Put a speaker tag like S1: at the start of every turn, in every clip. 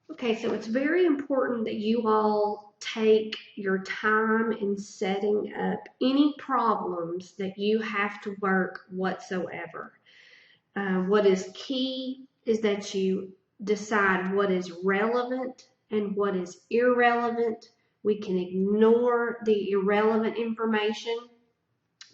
S1: Okay, so it's very important that you all take your time in setting up any problems that you have to work whatsoever. What is key is that you decide what is relevant and what is irrelevant. We can ignore the irrelevant information,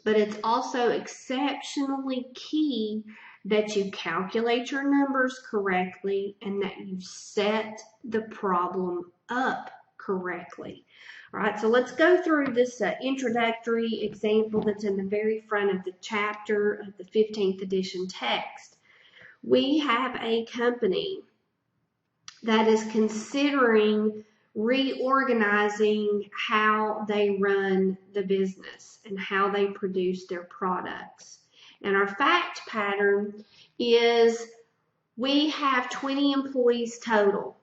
S1: but it's also exceptionally key that you calculate your numbers correctly and that you set the problem up correctly. All right, so let's go through this introductory example that's in the very front of the chapter of the 15th edition text. We have a company that is considering reorganizing how they run the business and how they produce their products. And our fact pattern is we have 20 employees total.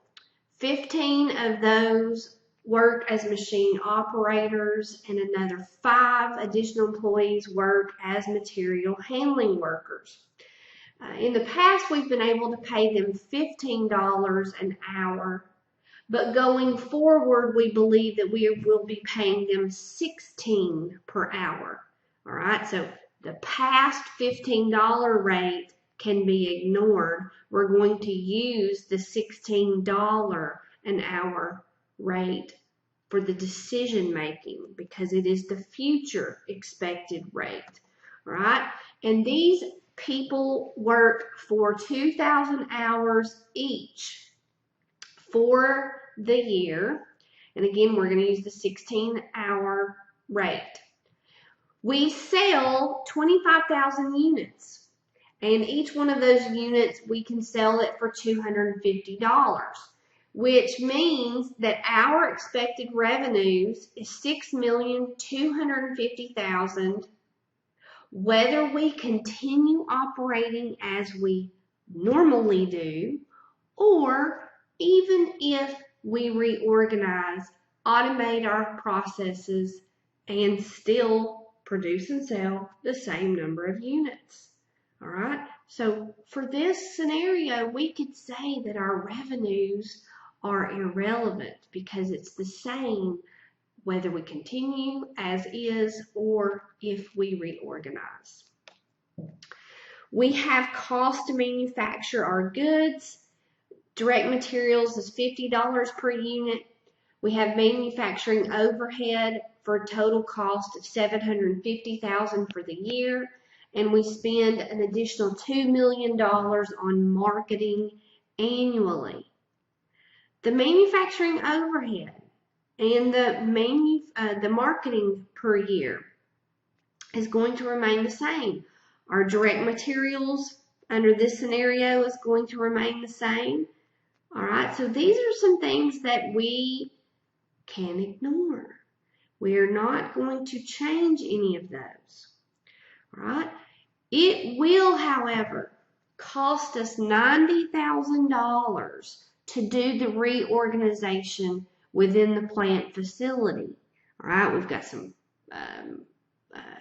S1: 15 of those work as machine operators, and another 5 additional employees work as material handling workers. In the past, we've been able to pay them $15 an hour, but going forward, we believe that we will be paying them $16 per hour. All right, so the past $15 rate can be ignored. We're going to use the $16 an hour rate for the decision making because it is the future expected rate. All right, and these people work for 2,000 hours each for the year. And again, we're going to use the 16-hour rate. We sell 25,000 units. And each one of those units, we can sell it for $250, which means that our expected revenues is $6,250,000. Whether we continue operating as we normally do, or even if we reorganize, automate our processes, and still produce and sell the same number of units. All right, so for this scenario, we could say that our revenues are irrelevant because it's the same whether we continue as is or if we reorganize. We have cost to manufacture our goods. Direct materials is $50 per unit. We have manufacturing overhead for a total cost of $750,000 for the year, and we spend an additional $2 million on marketing annually. The manufacturing overhead and the marketing per year is going to remain the same. Our direct materials under this scenario is going to remain the same. All right, so these are some things that we can ignore. We are not going to change any of those. All right, it will, however, cost us $90,000 to do the reorganization within the plant facility. All right, we've got some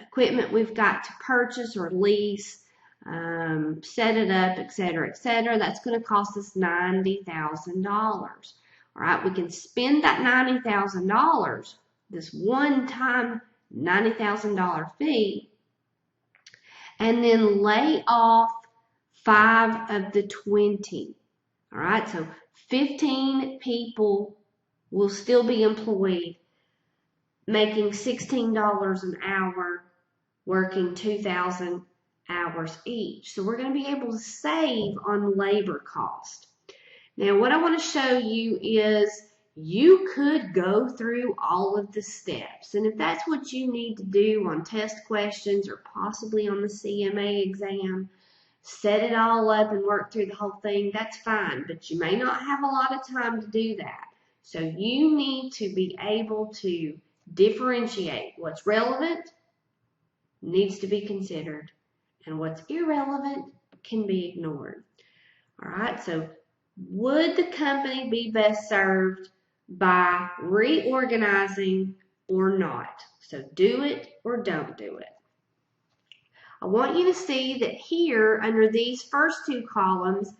S1: equipment we've got to purchase or lease, set it up, etc., etc. That's going to cost us $90,000. All right, we can spend that $90,000, this one-time $90,000 fee, and then lay off 5 of the 20. All right, so 15 people will still be employed, making $16 an hour, working 2,000 hours each. So we're going to be able to save on labor cost. Now, what I want to show you is you could go through all of the steps. And if that's what you need to do on test questions or possibly on the CMA exam, set it all up and work through the whole thing, that's fine. But you may not have a lot of time to do that. So you need to be able to differentiate what's relevant, needs to be considered, and what's irrelevant can be ignored. All right, so would the company be best served by reorganizing or not? So do it or don't do it. I want you to see that here under these first 2 columns,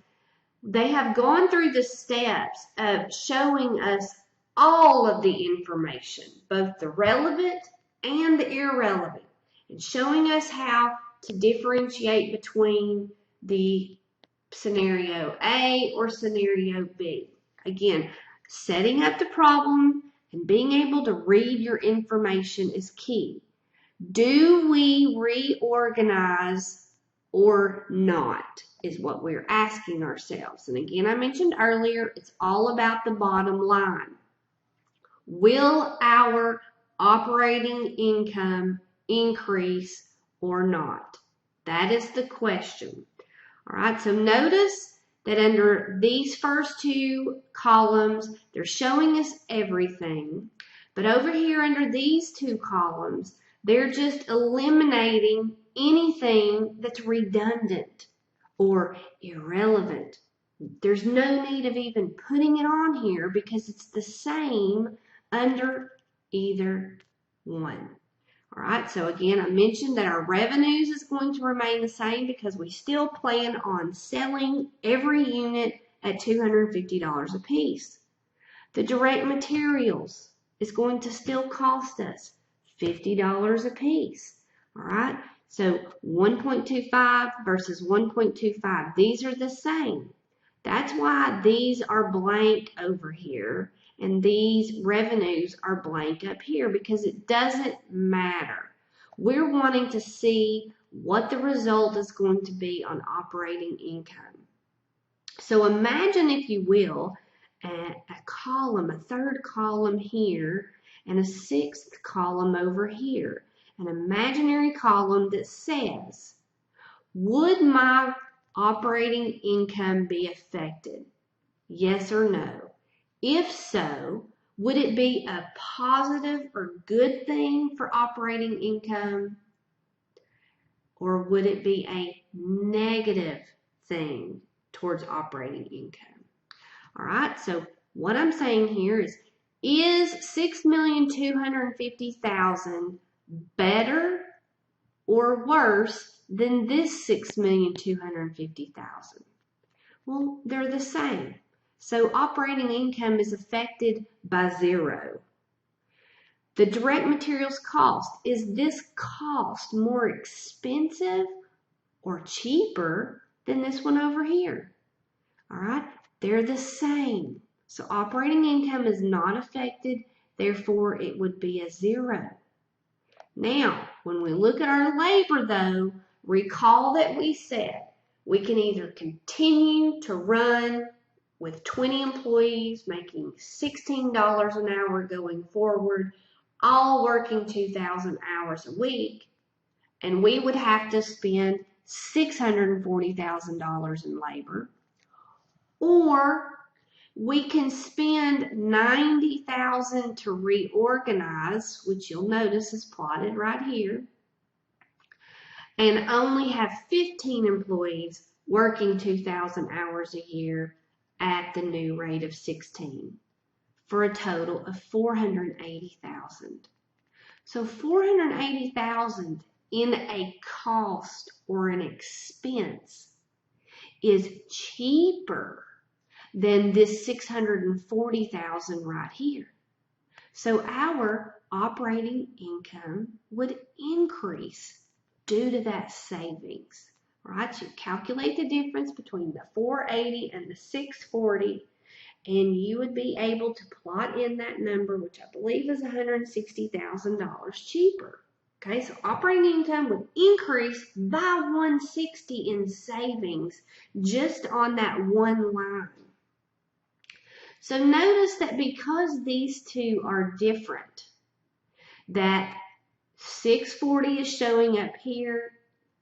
S1: they have gone through the steps of showing us all of the information, both the relevant and the irrelevant, and showing us how to differentiate between the scenario A or scenario B. Again, setting up the problem and being able to read your information is key. Do we reorganize or not is what we're asking ourselves. And again, I mentioned earlier, it's all about the bottom line. Will our operating income increase or not? That is the question. All right, so notice that under these first two columns, they're showing us everything. But over here under these two columns, they're just eliminating anything that's redundant or irrelevant. There's no need of even putting it on here because it's the same under either one. All right, so again, I mentioned that our revenues is going to remain the same because we still plan on selling every unit at $250 a piece. The direct materials is going to still cost us $50 a piece. All right, so 1.25 versus 1.25, these are the same. That's why these are blank over here and these revenues are blank up here because it doesn't matter. We're wanting to see what the result is going to be on operating income. So imagine, if you will, a column, a third column here and a sixth column over here. An imaginary column that says, would my operating income be affected? Yes or no? If so, would it be a positive or good thing for operating income? Or would it be a negative thing towards operating income? All right, so what I'm saying here is $6,250,000 better or worse than this $6,250,000? Well, they're the same. So operating income is affected by zero. The direct materials cost, is this cost more expensive or cheaper than this one over here? All right, they're the same. So operating income is not affected, therefore it would be a zero. Now, when we look at our labor though, recall that we said we can either continue to run with 20 employees making $16 an hour going forward, all working 2,000 hours a week, and we would have to spend $640,000 in labor, or we can spend $90,000 to reorganize, which you'll notice is plotted right here, and only have 15 employees working 2,000 hours a year at the new rate of 16 for a total of $480,000. So $480,000 in a cost or an expense is cheaper than this $640,000 right here. So our operating income would increase due to that savings. Right? You calculate the difference between the 480 and the 640, and you would be able to plot in that number, which I believe is $160,000 cheaper. Okay, so operating income would increase by $160 in savings just on that one line. So notice that because these two are different, that 640 is showing up here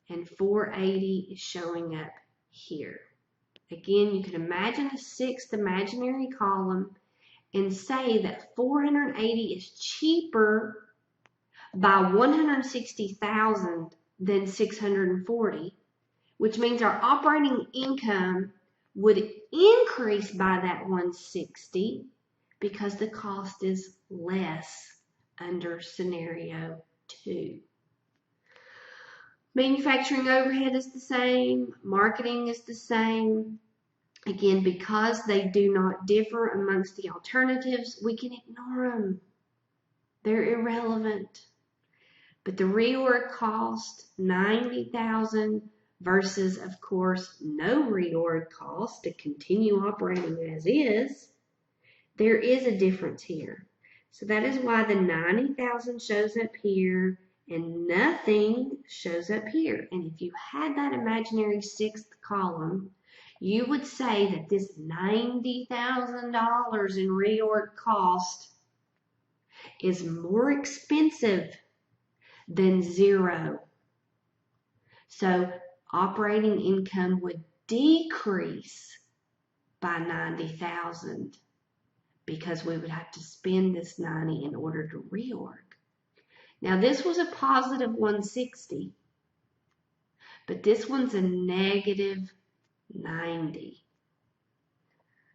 S1: and 480 is showing up here. Again, you can imagine a sixth imaginary column and say that 480 is cheaper by $160,000 than 640, which means our operating income would increase by that 160 because the cost is less under scenario 2. Manufacturing overhead is the same, marketing is the same, Again, because they do not differ amongst the alternatives, we can ignore them. They're irrelevant. But the reorg cost, $90,000 versus, of course, no reorg cost to continue operating as is, there is a difference here. So that is why the $90,000 shows up here and nothing shows up here. And if you had that imaginary sixth column, you would say that this $90,000 in reorg cost is more expensive than zero. So operating income would decrease by $90,000 because we would have to spend this $90,000 in order to reorg. Now this was a positive $160,000, but this one's a negative $90,000.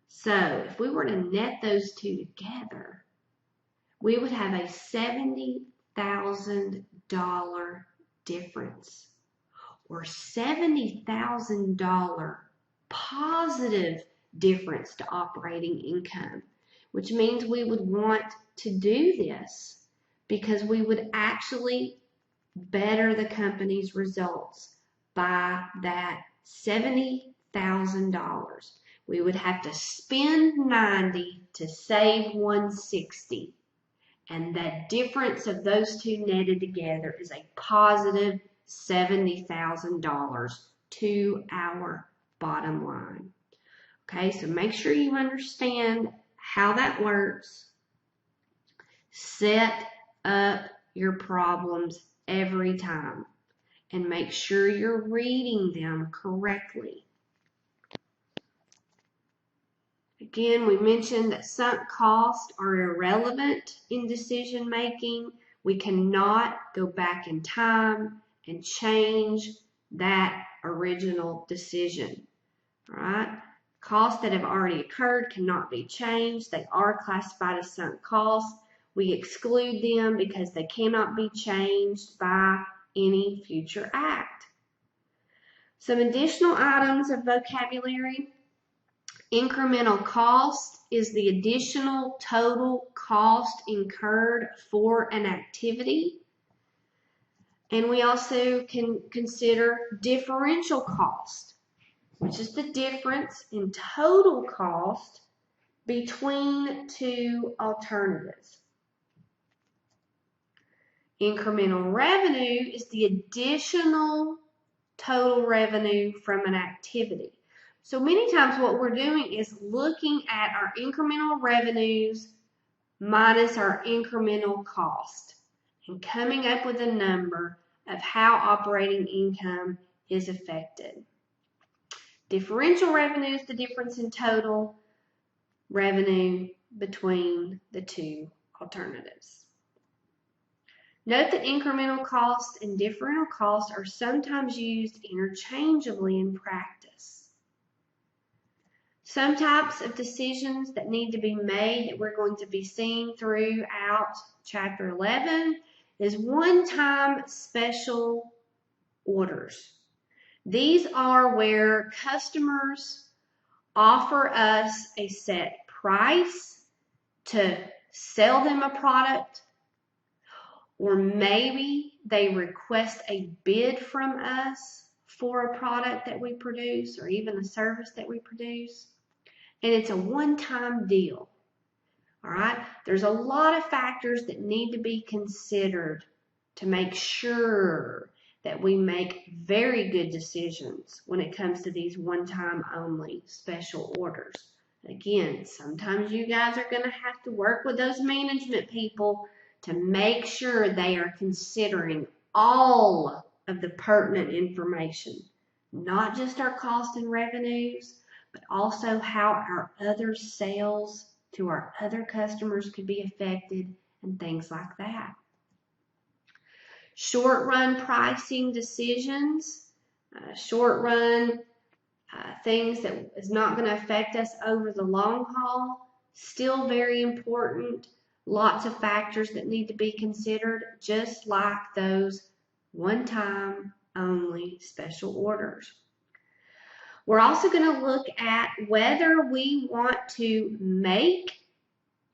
S1: So if we were to net those two together, we would have a $70,000 difference, or $70,000 positive difference to operating income, which means we would want to do this because we would actually better the company's results by that $70,000. We would have to spend $90,000 to save $160,000. And the difference of those two netted together is a positive $70,000 to our bottom line. Okay, so make sure you understand how that works. Set up your problems every time and make sure you're reading them correctly. Again, we mentioned that sunk costs are irrelevant in decision making. We cannot go back in time and change that original decision. All right? Costs that have already occurred cannot be changed. They are classified as sunk costs. We exclude them because they cannot be changed by any future act. Some additional items of vocabulary. Incremental cost is the additional total cost incurred for an activity. And we also can consider differential cost, which is the difference in total cost between two alternatives. Incremental revenue is the additional total revenue from an activity. So many times what we're doing is looking at our incremental revenues minus our incremental cost and coming up with a number of how operating income is affected. Differential revenue is the difference in total revenue between the two alternatives. Note that incremental cost and differential cost are sometimes used interchangeably in practice. Some types of decisions that need to be made that we're going to be seeing throughout Chapter 11 is one-time special orders. These are where customers offer us a set price to sell them a product, or maybe they request a bid from us for a product that we produce or even a service that we produce. And it's a one-time deal. All right? There's a lot of factors that need to be considered to make sure that we make very good decisions when it comes to these one-time only special orders. Again, sometimes you guys are going to have to work with those management people to make sure they are considering all of the pertinent information, not just our costs and revenues, but also how our other sales to our other customers could be affected and things like that. Short-run pricing decisions, short-run things that is not going to affect us over the long haul, still very important. Lots of factors that need to be considered, just like those one-time only special orders. We're also going to look at whether we want to make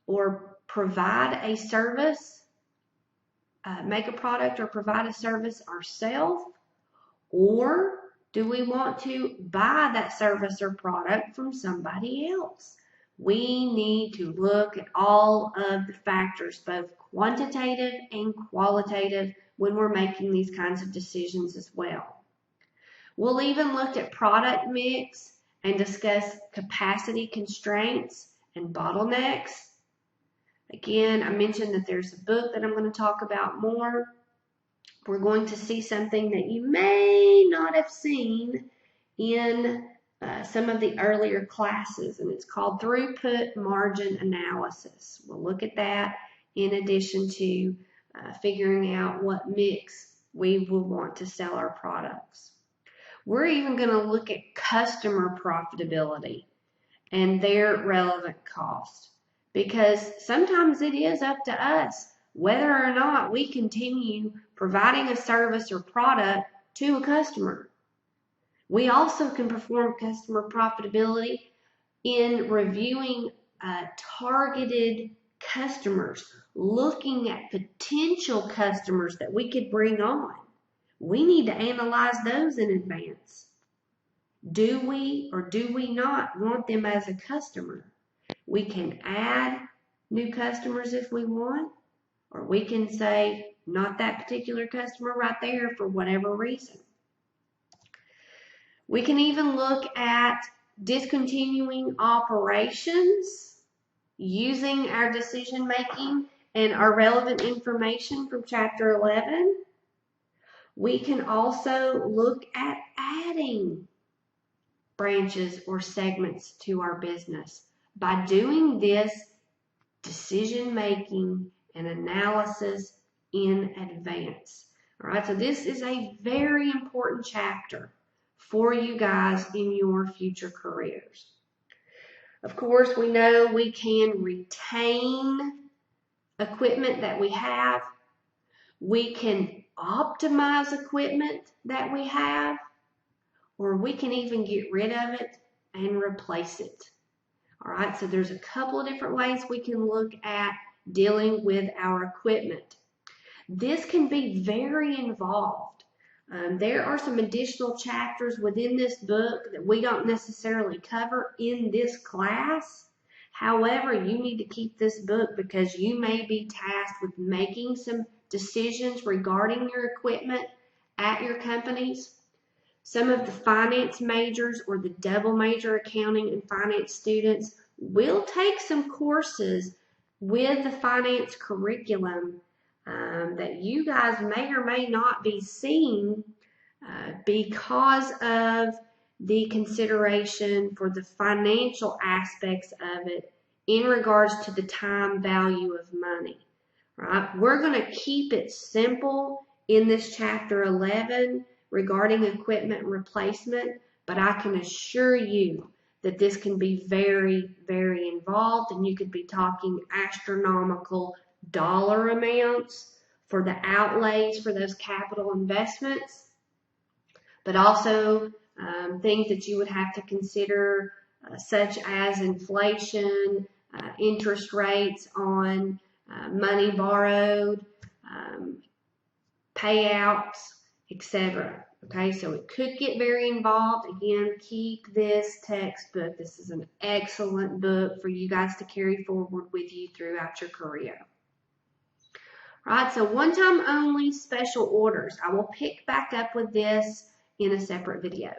S1: or provide a service, make a product or provide a service ourselves, or do we want to buy that service or product from somebody else? We need to look at all of the factors, both quantitative and qualitative, when we're making these kinds of decisions as well. We'll even look at product mix and discuss capacity constraints and bottlenecks. Again, I mentioned that there's a book that I'm going to talk about more. We're going to see something that you may not have seen in some of the earlier classes, and it's called throughput margin analysis. We'll look at that in addition to figuring out what mix we will want to sell our products. We're even going to look at customer profitability and their relevant cost, because sometimes it is up to us whether or not we continue providing a service or product to a customer. We also can perform customer profitability in reviewing targeted customers, looking at potential customers that we could bring on. We need to analyze those in advance. Do we or do we not want them as a customer? We can add new customers if we want, or we can say, not that particular customer right there for whatever reason. We can even look at discontinuing operations using our decision making and our relevant information from Chapter 11. We can also look at adding branches or segments to our business. By doing this decision making and analysis in advance. All right, so this is a very important chapter for you guys in your future careers. Of course, we know we can retain equipment that we have. We can optimize equipment that we have, or we can even get rid of it and replace it. All right, so there's a couple of different ways we can look at dealing with our equipment. This can be very involved. There are some additional chapters within this book that we don't necessarily cover in this class. However, you need to keep this book because you may be tasked with making some decisions regarding your equipment at your companies. Some of the finance majors or the double major accounting and finance students will take some courses with the finance curriculum that you guys may or may not be seeing because of the consideration for the financial aspects of it in regards to the time value of money. Right? We're going to keep it simple in this chapter 11 regarding equipment replacement, but I can assure you that this can be very, very involved, and you could be talking astronomical dollar amounts for the outlays for those capital investments, but also things that you would have to consider such as inflation, interest rates on money borrowed, payouts, etc. Okay, so it could get very involved. Again, keep this textbook. This is an excellent book for you guys to carry forward with you throughout your career. Right, so one-time only special orders. I will pick back up with this in a separate video.